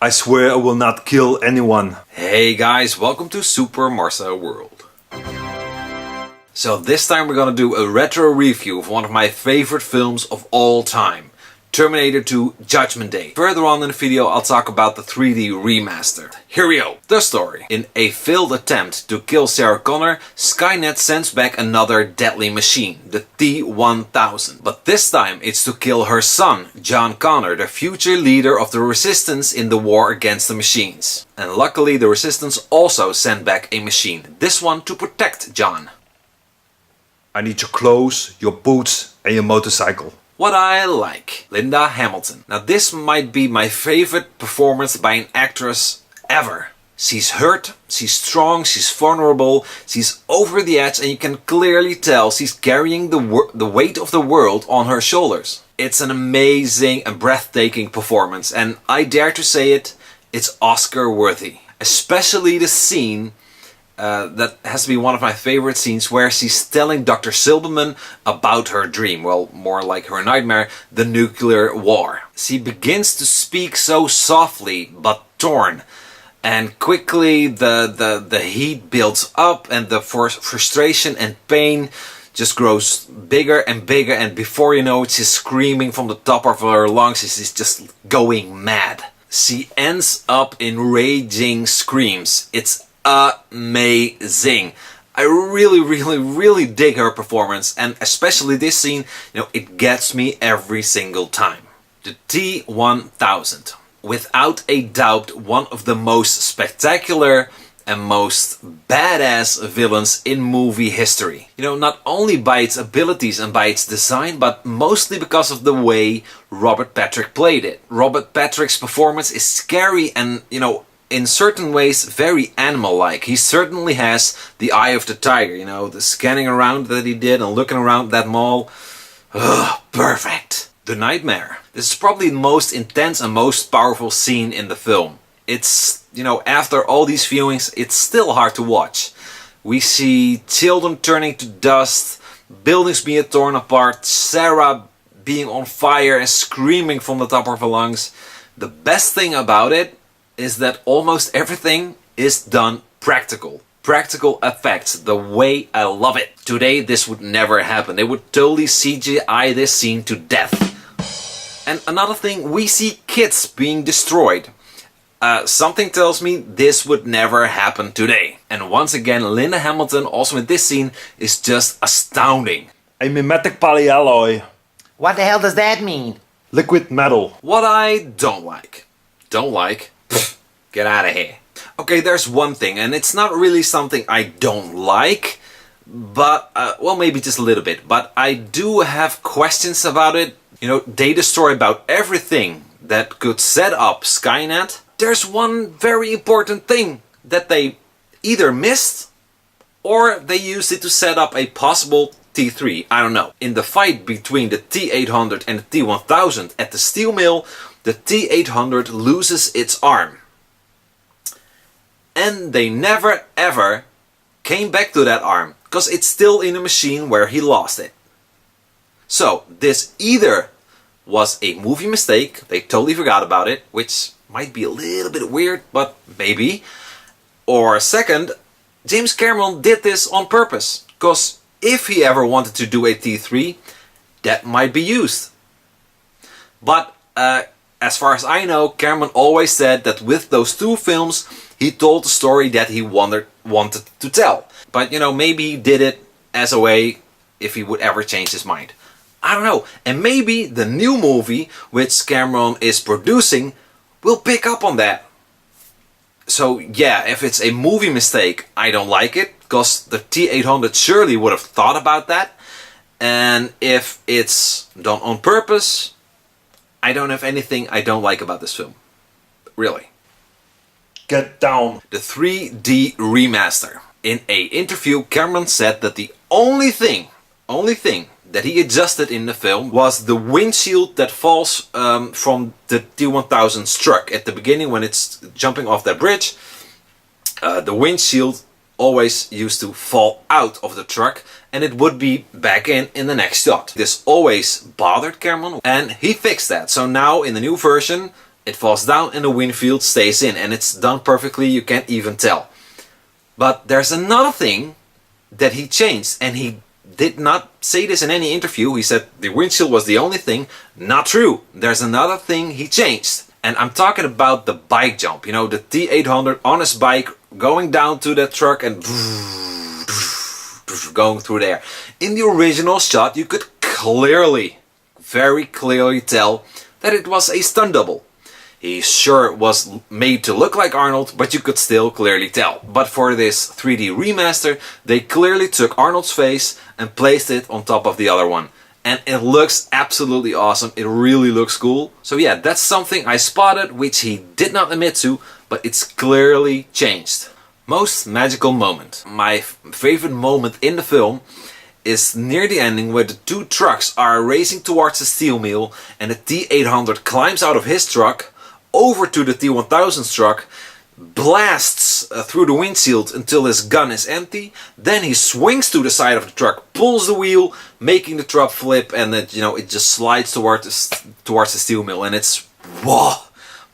I swear I will not kill anyone. Hey guys, welcome to SuperMarcelWorld. So this time we're gonna do a retro review of one of my favorite films of all time. Terminator 2 Judgment Day. Further on in the video I'll talk about the 3D remaster. Here we go. The story. In a failed attempt to kill Sarah Connor, Skynet sends back another deadly machine, the T-1000. But this time it's to kill her son, John Connor, the future leader of the Resistance in the war against the machines. And luckily the Resistance also sent back a machine, this one to protect John. I need your clothes, your boots and your motorcycle. What I like. Linda Hamilton. Now this might be my favorite performance by an actress ever. She's hurt, she's strong, she's vulnerable, she's over the edge, and you can clearly tell she's carrying the weight of the world on her shoulders. It's an amazing and breathtaking performance, and I dare to say it, it's Oscar worthy. Especially the scene that has to be one of my favorite scenes where she's telling Dr. Silberman about her dream, well, more like her nightmare, the nuclear war. She begins to speak so softly but torn, and quickly the heat builds up and the frustration and pain just grows bigger and bigger, and before you know it, she's screaming from the top of her lungs. She's just going mad. She ends up in raging screams. It's amazing. I really dig her performance, and especially this scene, it gets me every single time. The T-1000. Without a doubt, one of the most spectacular and most badass villains in movie history. Not only by its abilities and by its design, but mostly because of the way Robert Patrick played it. Robert Patrick's performance is scary and, in certain ways very animal-like. He certainly has the eye of the tiger, the scanning around that he did and looking around that mall. Ugh, perfect. The nightmare. This is probably the most intense and most powerful scene in the film. It's, after all these viewings, it's still hard to watch. We see children turning to dust, buildings being torn apart, Sarah being on fire and screaming from the top of her lungs. The best thing about it is that almost everything is done practical. Practical effects, the way I love it. Today this would never happen. They would totally CGI this scene to death. And another thing, we see kids being destroyed. Something tells me this would never happen today. And once again, Linda Hamilton, also in this scene, is just astounding. A mimetic polyalloy. What the hell does that mean? Liquid metal. What I don't like. Pfft, get out of here. Okay, there's one thing, and it's not really something I don't like, but, well, maybe just a little bit, but I do have questions about it. They destroy about everything that could set up Skynet. There's one very important thing that they either missed or they used it to set up a possible T3, I don't know. In the fight between the T-800 and the T-1000 at the steel mill, the T-800 loses its arm. And they never ever came back to that arm, because it's still in the machine where he lost it. So this either was a movie mistake, they totally forgot about it, which might be a little bit weird, but maybe. Or second, James Cameron did this on purpose, because if he ever wanted to do a T3, that might be used. But as far as I know, Cameron always said that with those two films, he told the story that he wanted to tell. But, maybe he did it as a way if he would ever change his mind. I don't know. And maybe the new movie, which Cameron is producing, will pick up on that. So, yeah, if it's a movie mistake, I don't like it, because the T-800 surely would have thought about that. And if it's done on purpose, I don't have anything I don't like about this film. Really. Get down. The 3D remaster. In an interview, Cameron said that the only thing that he adjusted in the film was the windshield that falls from the T-1000's truck. At the beginning, when it's jumping off that bridge, the windshield always used to fall out of the truck and it would be back in the next shot. This always bothered Cameron and he fixed that. So now in the new version, It falls down and the windshield stays in, and it's done perfectly, you can't even tell. But there's another thing that he changed, and he did not say this in any interview. He said the windshield was the only thing. Not true. There's another thing he changed. And I'm talking about the bike jump. You know, the T800 on his bike going down to that truck and going through there. In the original shot, you could clearly, very clearly tell that it was a stunt double. He sure was made to look like Arnold, but you could still clearly tell. But for this 3D remaster, they clearly took Arnold's face and placed it on top of the other one. And it looks absolutely awesome. It really looks cool. So yeah, that's something I spotted, which he did not admit to, but it's clearly changed. Most magical moment. My favorite moment in the film is near the ending, where the two trucks are racing towards the steel mill and the T800 climbs out of his truck over to the T1000's truck, blasts through the windshield until his gun is empty. Then he swings to the side of the truck, pulls the wheel, making the truck flip, and it, you know, it just slides towards the steel mill. And it's whoa!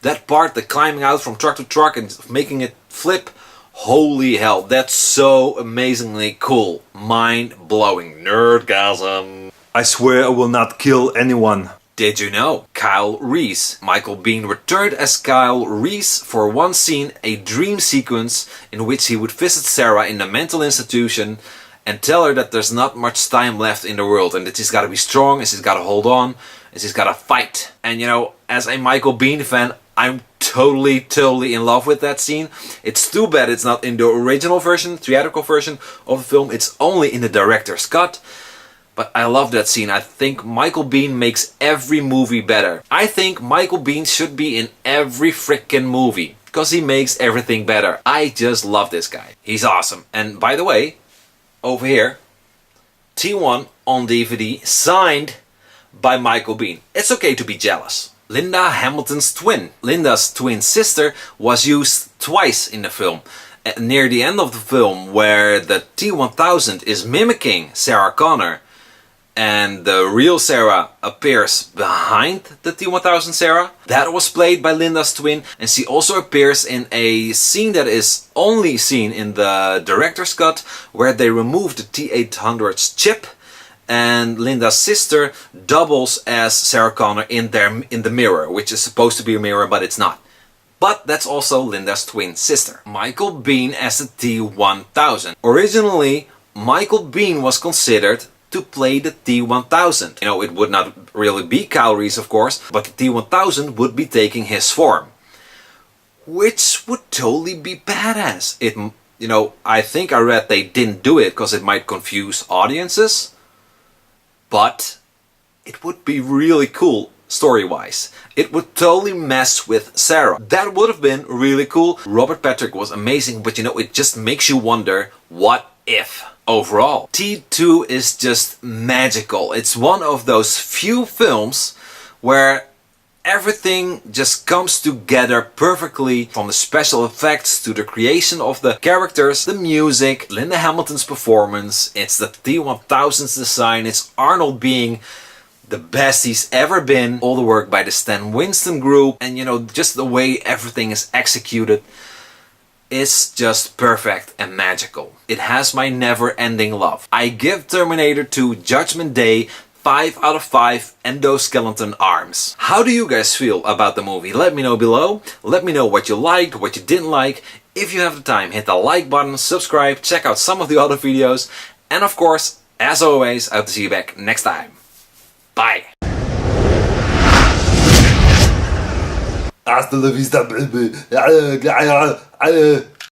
That part, the climbing out from truck to truck and making it flip. Holy hell, that's so amazingly cool. Mind-blowing. Nerdgasm. I swear I will not kill anyone. Did you know? Kyle Reese. Michael Biehn returned as Kyle Reese for one scene, a dream sequence in which he would visit Sarah in the mental institution and tell her that there's not much time left in the world and that she's got to be strong and she's got to hold on and she's got to fight. And you know, as a Michael Biehn fan, I'm totally in love with that scene. It's too bad it's not in the original version, theatrical version of the film. It's only in the director's cut. But I love that scene. I think Michael Biehn makes every movie better. I think Michael Biehn should be in every frickin' movie, because he makes everything better. I just love this guy. He's awesome. And by the way, over here, T1 on DVD, signed by Michael Biehn. It's okay to be jealous. Linda Hamilton's twin. Linda's twin sister was used twice in the film. Near the end of the film, where the T1000 is mimicking Sarah Connor, and the real Sarah appears behind the T1000 Sarah. That was played by Linda's twin, and she also appears in a scene that is only seen in the director's cut, where they remove the T800's chip, and Linda's sister doubles as Sarah Connor in the mirror, which is supposed to be a mirror, but it's not. But that's also Linda's twin sister. Michael Biehn as the T1000. Originally, Michael Biehn was considered to play the T1000. You know, it would not really be Kyle Reese, of course, but the T1000 would be taking his form, which would totally be badass. It, you know, I think I read they didn't do it because it might confuse audiences, but it would be really cool story-wise. It would totally mess with Sarah. That would have been really cool. Robert Patrick was amazing, but you know, it just makes you wonder, what if? Overall, T2 is just magical. It's one of those few films where everything just comes together perfectly, from the special effects to the creation of the characters, the music, Linda Hamilton's performance, it's the T1000's design, it's Arnold being the best he's ever been, all the work by the Stan Winston group, and you know, just the way everything is executed is just perfect and magical. It has my never-ending love. I give Terminator 2 Judgment Day 5 out of 5 endoskeleton arms. How do you guys feel about the movie? Let me know below. Let me know what you liked, what you didn't like. If you have the time, hit the like button, subscribe, check out some of the other videos, and of course, as always, I hope to see you back next time. Bye! Hasta la vista, baby.